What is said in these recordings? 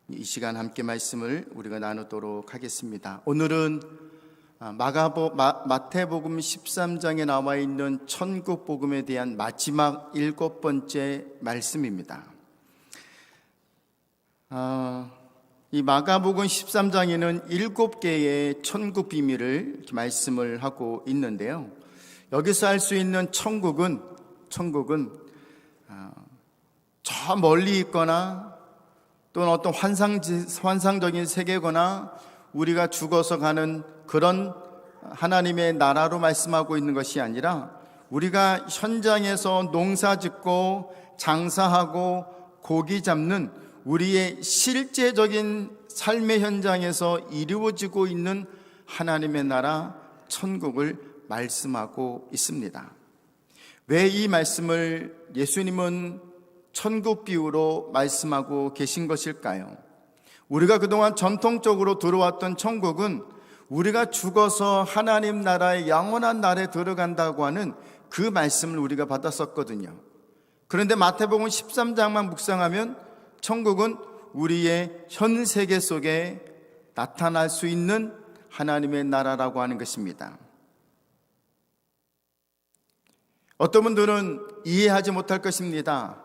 이 시간 함께 말씀을 우리가 나누도록 하겠습니다. 오늘은 마태복음 13장에 나와 있는 천국복음에 대한 마지막 7번째 말씀입니다. 이 마가복음 13장에는 7개의 천국 비밀을 이렇게 말씀을 하고 있는데요, 여기서 알 수 있는 천국은 저 멀리 있거나 또는 어떤 환상적인 세계거나 우리가 죽어서 가는 그런 하나님의 나라로 말씀하고 있는 것이 아니라, 우리가 현장에서 농사짓고 장사하고 고기 잡는 우리의 실제적인 삶의 현장에서 이루어지고 있는 하나님의 나라 천국을 말씀하고 있습니다. 왜 이 말씀을 예수님은 천국 비유로 말씀하고 계신 것일까요? 우리가 그동안 전통적으로 들어왔던 천국은 우리가 죽어서 하나님 나라의 영원한 나라에 들어간다고 하는 그 말씀을 우리가 받았었거든요. 그런데 마태복음 13장만 묵상하면 천국은 우리의 현 세계 속에 나타날 수 있는 하나님의 나라라고 하는 것입니다. 어떤 분들은 이해하지 못할 것입니다.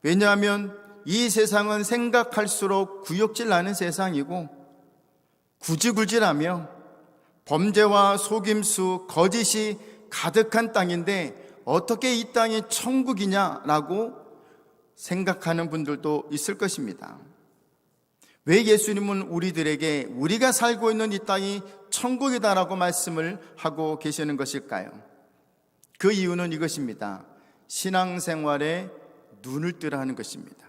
왜냐하면 이 세상은 생각할수록 구역질 나는 세상이고 구질구질하며 범죄와 속임수, 거짓이 가득한 땅인데 어떻게 이 땅이 천국이냐라고 생각하는 분들도 있을 것입니다. 왜 예수님은 우리들에게 우리가 살고 있는 이 땅이 천국이다라고 말씀을 하고 계시는 것일까요? 그 이유는 이것입니다. 신앙생활에 눈을 뜨라 하는 것입니다.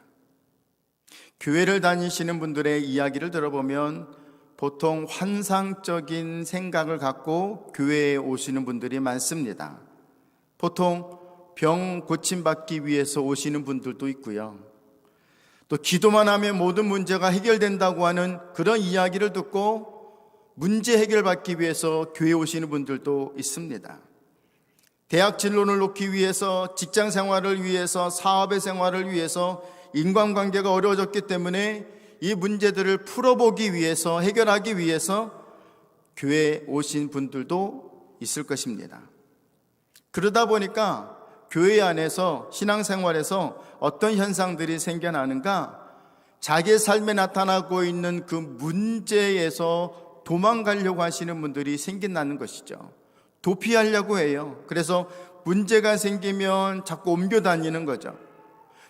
교회를 다니시는 분들의 이야기를 들어보면 보통 환상적인 생각을 갖고 교회에 오시는 분들이 많습니다. 보통 병 고침받기 위해서 오시는 분들도 있고요, 또 기도만 하면 모든 문제가 해결된다고 하는 그런 이야기를 듣고 문제 해결받기 위해서 교회에 오시는 분들도 있습니다. 대학 진로를 놓기 위해서, 직장 생활을 위해서, 사업의 생활을 위해서, 인간관계가 어려워졌기 때문에 이 문제들을 풀어보기 위해서, 해결하기 위해서 교회에 오신 분들도 있을 것입니다. 그러다 보니까 교회 안에서, 신앙생활에서 어떤 현상들이 생겨나는가? 자기의 삶에 나타나고 있는 그 문제에서 도망가려고 하시는 분들이 생겨나는 것이죠. 도피하려고 해요. 그래서 문제가 생기면 자꾸 옮겨 다니는 거죠.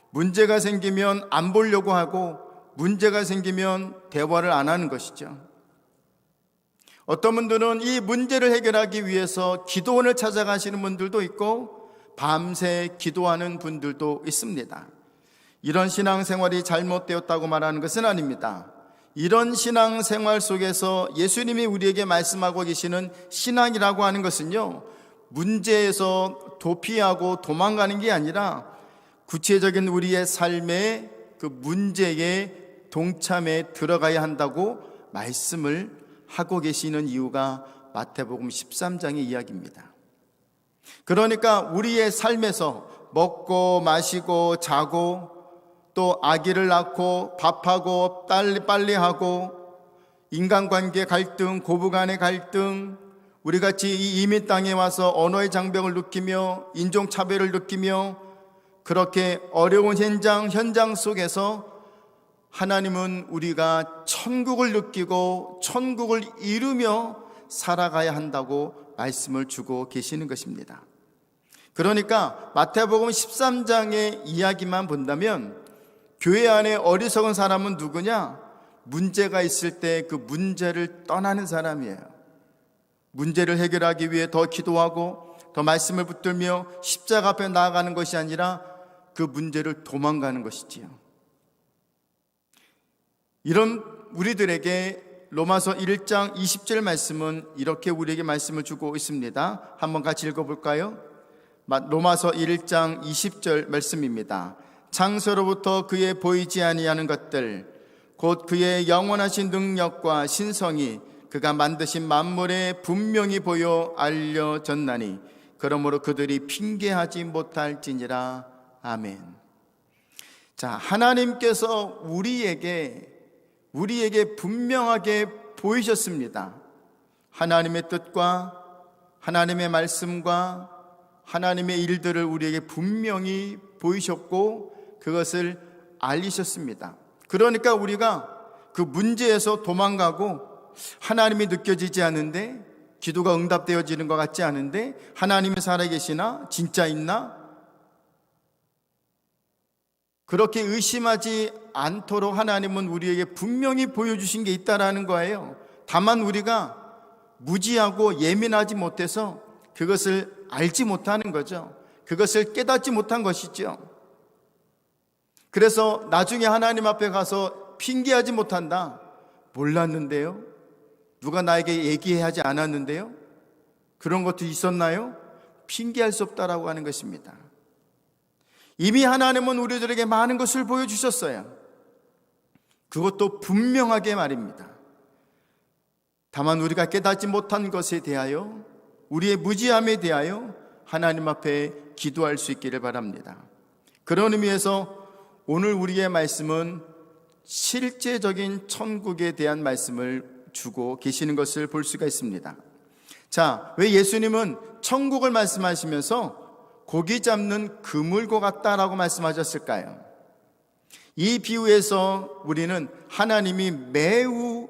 문제가 생기면 안 보려고 하고, 문제가 생기면 대화를 안 하는 것이죠. 어떤 분들은 이 문제를 해결하기 위해서 기도원을 찾아가시는 분들도 있고 밤새 기도하는 분들도 있습니다. 이런 신앙생활이 잘못되었다고 말하는 것은 아닙니다. 이런 신앙생활 속에서 예수님이 우리에게 말씀하고 계시는 신앙이라고 하는 것은요, 문제에서 도피하고 도망가는 게 아니라 구체적인 우리의 삶의 그 문제에 동참해 들어가야 한다고 말씀을 하고 계시는 이유가 마태복음 13장의 이야기입니다. 그러니까 우리의 삶에서 먹고 마시고 자고 또 아기를 낳고 밥하고 빨리 하고 인간관계 갈등, 고부간의 갈등, 우리같이 이 이민 땅에 와서 언어의 장벽을 느끼며 인종차별을 느끼며 그렇게 어려운 현장 속에서 하나님은 우리가 천국을 느끼고 천국을 이루며 살아가야 한다고 말씀을 주고 계시는 것입니다. 그러니까 마태복음 13장의 이야기만 본다면 교회 안에 어리석은 사람은 누구냐? 문제가 있을 때 그 문제를 떠나는 사람이에요. 문제를 해결하기 위해 더 기도하고 더 말씀을 붙들며 십자가 앞에 나아가는 것이 아니라 그 문제를 도망가는 것이지요. 이런 우리들에게 로마서 1장 20절 말씀은 이렇게 우리에게 말씀을 주고 있습니다. 한번 같이 읽어볼까요? 로마서 1장 20절 말씀입니다. 창세로부터 그의 보이지 아니하는 것들 곧 그의 영원하신 능력과 신성이 그가 만드신 만물에 분명히 보여 알려졌나니 그러므로 그들이 핑계하지 못할지니라. 아멘. 자, 하나님께서 우리에게 우리에게 분명하게 보이셨습니다. 하나님의 뜻과 하나님의 말씀과 하나님의 일들을 우리에게 분명히 보이셨고 그것을 알리셨습니다. 그러니까 우리가 그 문제에서 도망가고 하나님이 느껴지지 않은데, 기도가 응답되어지는 것 같지 않은데, 하나님이 살아계시나? 진짜 있나? 그렇게 의심하지 않도록 하나님은 우리에게 분명히 보여주신 게 있다라는 거예요. 다만 우리가 무지하고 예민하지 못해서 그것을 알지 못하는 거죠. 그것을 깨닫지 못한 것이죠. 그래서 나중에 하나님 앞에 가서 핑계하지 못한다. 몰랐는데요? 누가 나에게 얘기하지 않았는데요? 그런 것도 있었나요? 핑계할 수 없다라고 하는 것입니다. 이미 하나님은 우리들에게 많은 것을 보여주셨어요. 그것도 분명하게 말입니다. 다만 우리가 깨닫지 못한 것에 대하여, 우리의 무지함에 대하여 하나님 앞에 기도할 수 있기를 바랍니다. 그런 의미에서 오늘 우리의 말씀은 실제적인 천국에 대한 말씀을 주고 계시는 것을 볼 수가 있습니다. 자, 왜 예수님은 천국을 말씀하시면서 고기 잡는 그물과 같다라고 말씀하셨을까요? 이 비유에서 우리는 하나님이 매우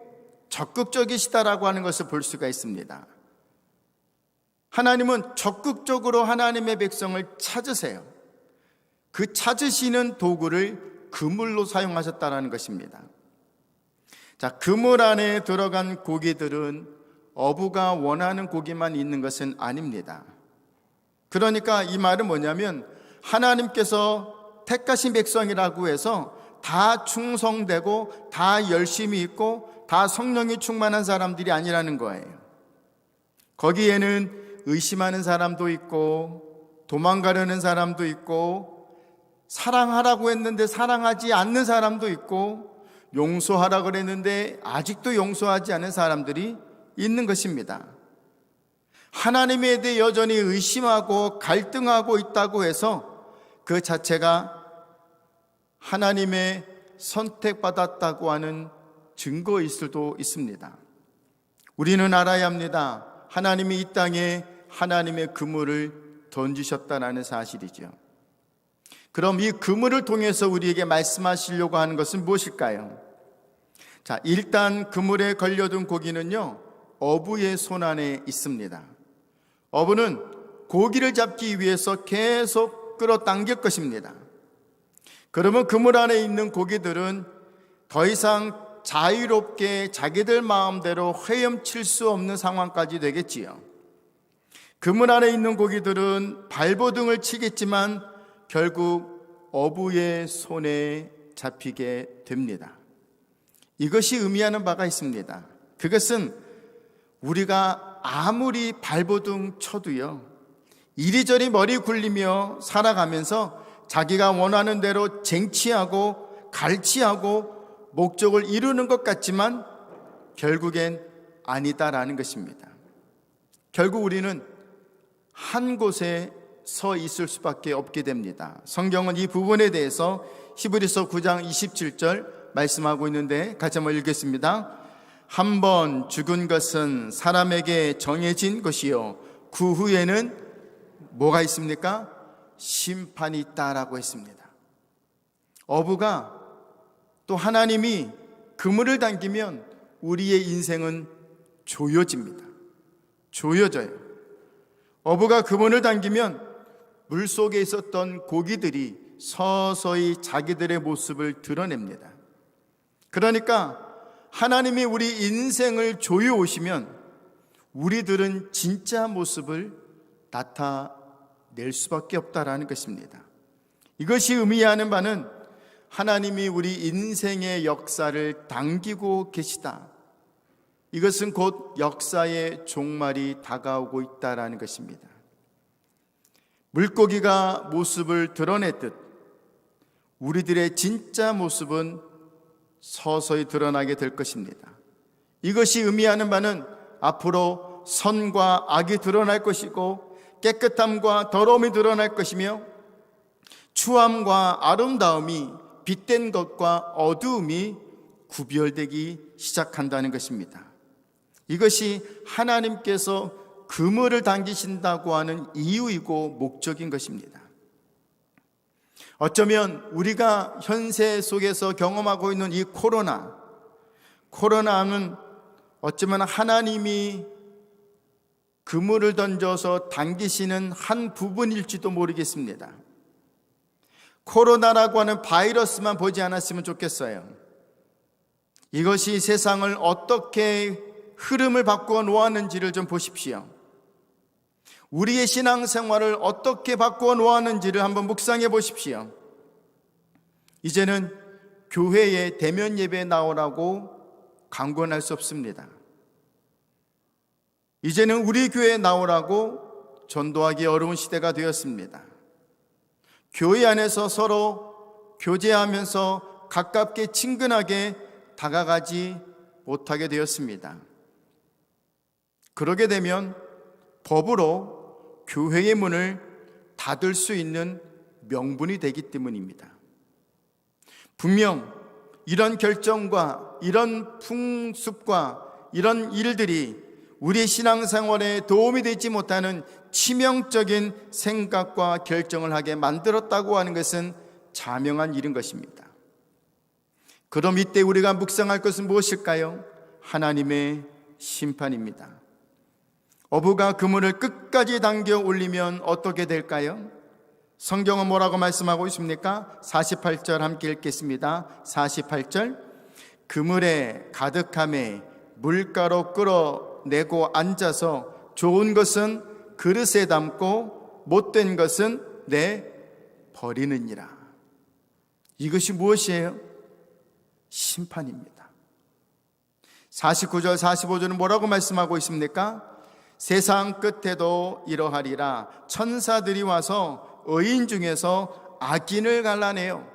적극적이시다라고 하는 것을 볼 수가 있습니다. 하나님은 적극적으로 하나님의 백성을 찾으세요. 그 찾으시는 도구를 그물로 사용하셨다라는 것입니다. 자, 그물 안에 들어간 고기들은 어부가 원하는 고기만 있는 것은 아닙니다. 그러니까 이 말은 뭐냐면 하나님께서 택하신 백성이라고 해서 다 충성되고 다 열심히 있고 다 성령이 충만한 사람들이 아니라는 거예요. 거기에는 의심하는 사람도 있고 도망가려는 사람도 있고 사랑하라고 했는데 사랑하지 않는 사람도 있고 용서하라고 그랬는데 아직도 용서하지 않은 사람들이 있는 것입니다. 하나님에 대해 여전히 의심하고 갈등하고 있다고 해서 그 자체가 하나님의 선택받았다고 하는 증거일 수도 있습니다. 우리는 알아야 합니다. 하나님이 이 땅에 하나님의 그물을 던지셨다는 사실이죠. 그럼 이 그물을 통해서 우리에게 말씀하시려고 하는 것은 무엇일까요? 자, 일단 그물에 걸려둔 고기는요, 어부의 손 안에 있습니다. 어부는 고기를 잡기 위해서 계속 끌어당길 것입니다. 그러면 그물 안에 있는 고기들은 더 이상 자유롭게 자기들 마음대로 헤엄칠 수 없는 상황까지 되겠지요. 그물 안에 있는 고기들은 발버둥을 치겠지만 결국 어부의 손에 잡히게 됩니다. 이것이 의미하는 바가 있습니다. 그것은 우리가 아무리 발버둥 쳐도요, 이리저리 머리 굴리며 살아가면서 자기가 원하는 대로 쟁취하고 갈취하고 목적을 이루는 것 같지만 결국엔 아니다라는 것입니다. 결국 우리는 한 곳에 서 있을 수밖에 없게 됩니다. 성경은 이 부분에 대해서 히브리서 9장 27절 말씀하고 있는데 같이 한번 읽겠습니다. 한 번 죽은 것은 사람에게 정해진 것이요 그 후에는 뭐가 있습니까? 심판이 있다라고 했습니다. 어부가 또 하나님이 그물을 당기면 우리의 인생은 조여집니다. 조여져요. 어부가 그물을 당기면 물속에 있었던 고기들이 서서히 자기들의 모습을 드러냅니다. 그러니까 하나님이 우리 인생을 조여오시면 우리들은 진짜 모습을 나타낼 수밖에 없다라는 것입니다. 이것이 의미하는 바는 하나님이 우리 인생의 역사를 당기고 계시다. 이것은 곧 역사의 종말이 다가오고 있다라는 것입니다. 물고기가 모습을 드러냈듯 우리들의 진짜 모습은 서서히 드러나게 될 것입니다. 이것이 의미하는 바는 앞으로 선과 악이 드러날 것이고 깨끗함과 더러움이 드러날 것이며 추함과 아름다움이, 빛된 것과 어두움이 구별되기 시작한다는 것입니다. 이것이 하나님께서 그물을 당기신다고 하는 이유이고 목적인 것입니다. 어쩌면 우리가 현세 속에서 경험하고 있는 이 코로나는 어쩌면 하나님이 그물을 던져서 당기시는 한 부분일지도 모르겠습니다. 코로나라고 하는 바이러스만 보지 않았으면 좋겠어요. 이것이 세상을 어떻게 흐름을 바꾸어 놓았는지를 좀 보십시오. 우리의 신앙생활을 어떻게 바꾸어 놓았는지를 한번 묵상해 보십시오. 이제는 교회에 대면 예배에 나오라고 강권할 수 없습니다. 이제는 우리 교회에 나오라고 전도하기 어려운 시대가 되었습니다. 교회 안에서 서로 교제하면서 가깝게 친근하게 다가가지 못하게 되었습니다. 그러게 되면 법으로 교회의 문을 닫을 수 있는 명분이 되기 때문입니다. 분명 이런 결정과 이런 풍습과 이런 일들이 우리의 신앙생활에 도움이 되지 못하는 치명적인 생각과 결정을 하게 만들었다고 하는 것은 자명한 일인 것입니다. 그럼 이때 우리가 묵상할 것은 무엇일까요? 하나님의 심판입니다. 어부가 그물을 끝까지 당겨 올리면 어떻게 될까요? 성경은 뭐라고 말씀하고 있습니까? 48절 함께 읽겠습니다. 48절, 그물에 가득함에 물가로 끌어내고 앉아서 좋은 것은 그릇에 담고 못된 것은 내버리느니라. 이것이 무엇이에요? 심판입니다. 49절 45절은 뭐라고 말씀하고 있습니까? 세상 끝에도 이러하리라. 천사들이 와서 의인 중에서 악인을 갈라내요.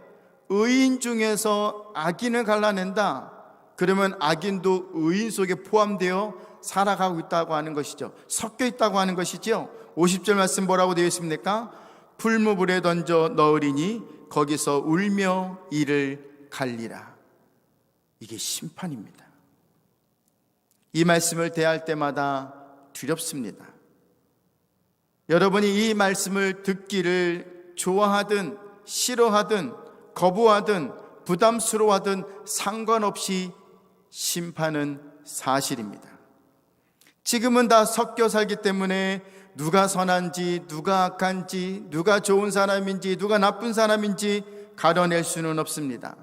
의인 중에서 악인을 갈라낸다. 그러면 악인도 의인 속에 포함되어 살아가고 있다고 하는 것이죠. 섞여 있다고 하는 것이죠. 50절 말씀 뭐라고 되어 있습니까? 풀무불에 던져 넣으리니 거기서 울며 이를 갈리라. 이게 심판입니다. 이 말씀을 대할 때마다 두렵습니다. 여러분이 이 말씀을 듣기를 좋아하든 싫어하든 거부하든 부담스러워하든 상관없이 심판은 사실입니다. 지금은 다 섞여 살기 때문에 누가 선한지 누가 악한지 누가 좋은 사람인지 누가 나쁜 사람인지 가려낼 수는 없습니다.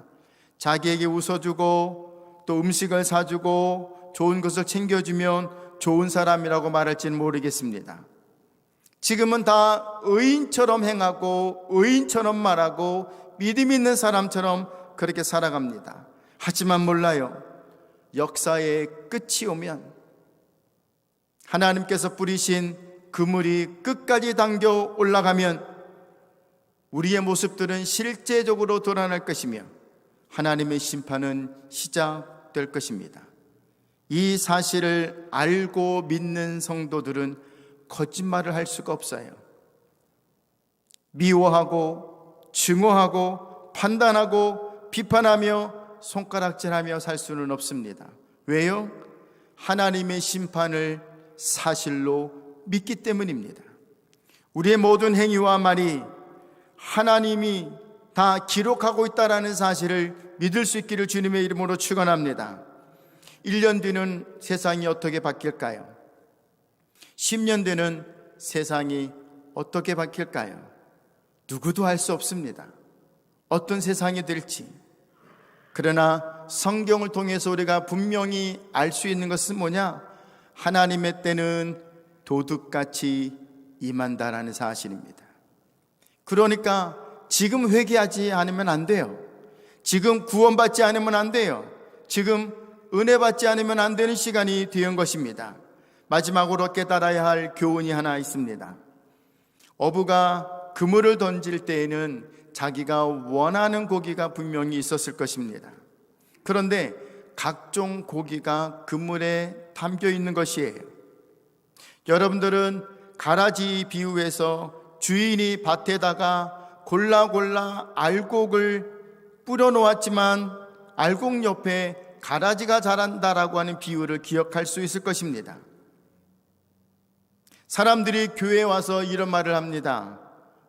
자기에게 웃어주고 또 음식을 사주고 좋은 것을 챙겨주면 좋은 사람이라고 말할지는 모르겠습니다. 지금은 다 의인처럼 행하고 의인처럼 말하고 믿음 있는 사람처럼 그렇게 살아갑니다. 하지만 몰라요. 역사의 끝이 오면 하나님께서 뿌리신 그물이 끝까지 당겨 올라가면 우리의 모습들은 실제적으로 드러날 것이며 하나님의 심판은 시작될 것입니다. 이 사실을 알고 믿는 성도들은 거짓말을 할 수가 없어요. 미워하고 증오하고 판단하고 비판하며 손가락질하며 살 수는 없습니다. 왜요? 하나님의 심판을 사실로 믿기 때문입니다. 우리의 모든 행위와 말이 하나님이 다 기록하고 있다는 사실을 믿을 수 있기를 주님의 이름으로 축원합니다. 1년 뒤는 세상이 어떻게 바뀔까요? 10년 뒤는 세상이 어떻게 바뀔까요? 누구도 알 수 없습니다. 어떤 세상이 될지. 그러나 성경을 통해서 우리가 분명히 알 수 있는 것은 뭐냐? 하나님의 때는 도둑같이 임한다라는 사실입니다. 그러니까 지금 회개하지 않으면 안 돼요. 지금 구원받지 않으면 안 돼요. 지금 은혜 받지 않으면 안 되는 시간이 되는 것입니다. 마지막으로 깨달아야 할 교훈이 하나 있습니다. 어부가 그물을 던질 때에는 자기가 원하는 고기가 분명히 있었을 것입니다. 그런데 각종 고기가 그물에 담겨 있는 것이에요. 여러분들은 가라지 비유에서 주인이 밭에다가 골라 알곡을 뿌려 놓았지만 알곡 옆에 가라지가 자란다라고 하는 비유를 기억할 수 있을 것입니다. 사람들이 교회에 와서 이런 말을 합니다.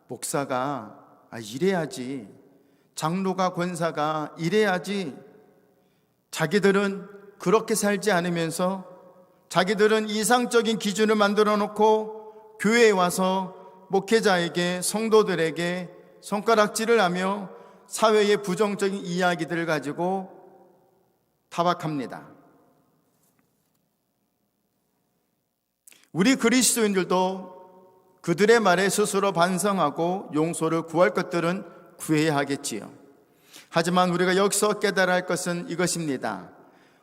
목사가 이래야지, 장로가 권사가 이래야지. 자기들은 그렇게 살지 않으면서 자기들은 이상적인 기준을 만들어 놓고 교회에 와서 목회자에게, 성도들에게 손가락질을 하며 사회의 부정적인 이야기들을 가지고 타박합니다. 우리 그리스도인들도 그들의 말에 스스로 반성하고 용서를 구할 것들은 구해야 하겠지요. 하지만 우리가 여기서 깨달아야 할 것은 이것입니다.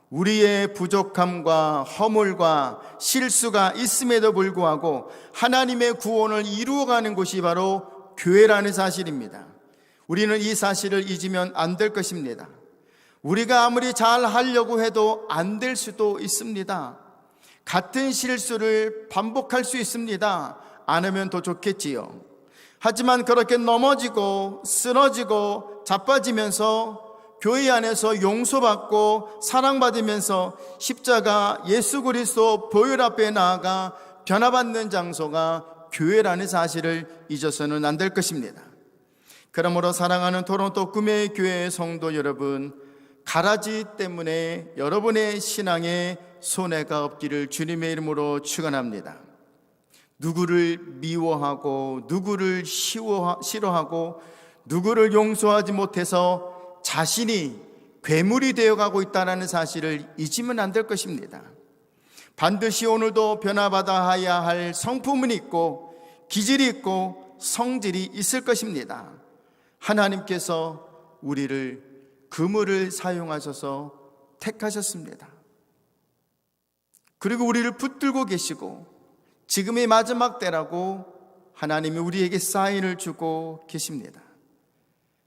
우리의 부족함과 허물과 실수가 있음에도 불구하고 하나님의 구원을 이루어가는 곳이 바로 교회라는 사실입니다. 우리는 이 사실을 잊으면 안 될 것입니다. 우리가 아무리 잘 하려고 해도 안 될 수도 있습니다. 같은 실수를 반복할 수 있습니다. 안 하면 더 좋겠지요. 하지만 그렇게 넘어지고 쓰러지고 자빠지면서 교회 안에서 용서받고 사랑받으면서 십자가 예수 그리스도 보혈 앞에 나아가 변화받는 장소가 교회라는 사실을 잊어서는 안 될 것입니다. 그러므로 사랑하는 토론토 꿈의 교회 성도 여러분, 가라지 때문에 여러분의 신앙에 손해가 없기를 주님의 이름으로 축원합니다. 누구를 미워하고 누구를 싫어하고 누구를 용서하지 못해서 자신이 괴물이 되어가고 있다는 사실을 잊으면 안 될 것입니다. 반드시 오늘도 변화받아야 할 성품은 있고 기질이 있고 성질이 있을 것입니다. 하나님께서 우리를 그물을 사용하셔서 택하셨습니다. 그리고 우리를 붙들고 계시고 지금의 마지막 때라고 하나님이 우리에게 사인을 주고 계십니다.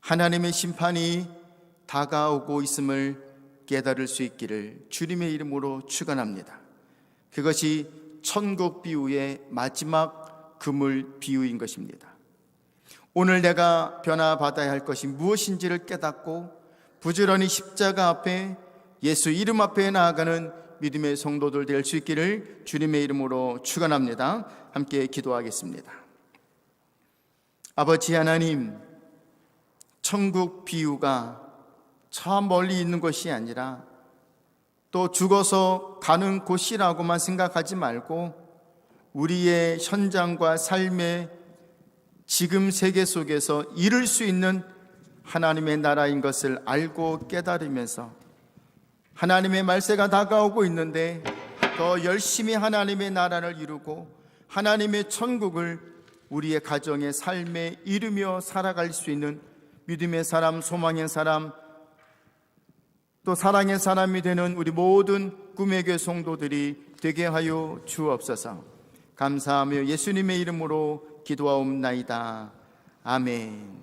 하나님의 심판이 다가오고 있음을 깨달을 수 있기를 주님의 이름으로 축원합니다. 그것이 천국 비유의 마지막 그물 비유인 것입니다. 오늘 내가 변화받아야 할 것이 무엇인지를 깨닫고 부지런히 십자가 앞에 예수 이름 앞에 나아가는 믿음의 성도들 될 수 있기를 주님의 이름으로 축원합니다. 함께 기도하겠습니다. 아버지 하나님, 천국 비유가 저 멀리 있는 것이 아니라 또 죽어서 가는 곳이라고만 생각하지 말고 우리의 현장과 삶의 지금 세계 속에서 이룰 수 있는 하나님의 나라인 것을 알고 깨달으면서 하나님의 말세가 다가오고 있는데 더 열심히 하나님의 나라를 이루고 하나님의 천국을 우리의 가정의 삶에 이루며 살아갈 수 있는 믿음의 사람, 소망의 사람, 또 사랑의 사람이 되는 우리 모든 꿈의 교회 성도들이 되게 하여 주옵소서. 감사하며 예수님의 이름으로 기도하옵나이다. 아멘.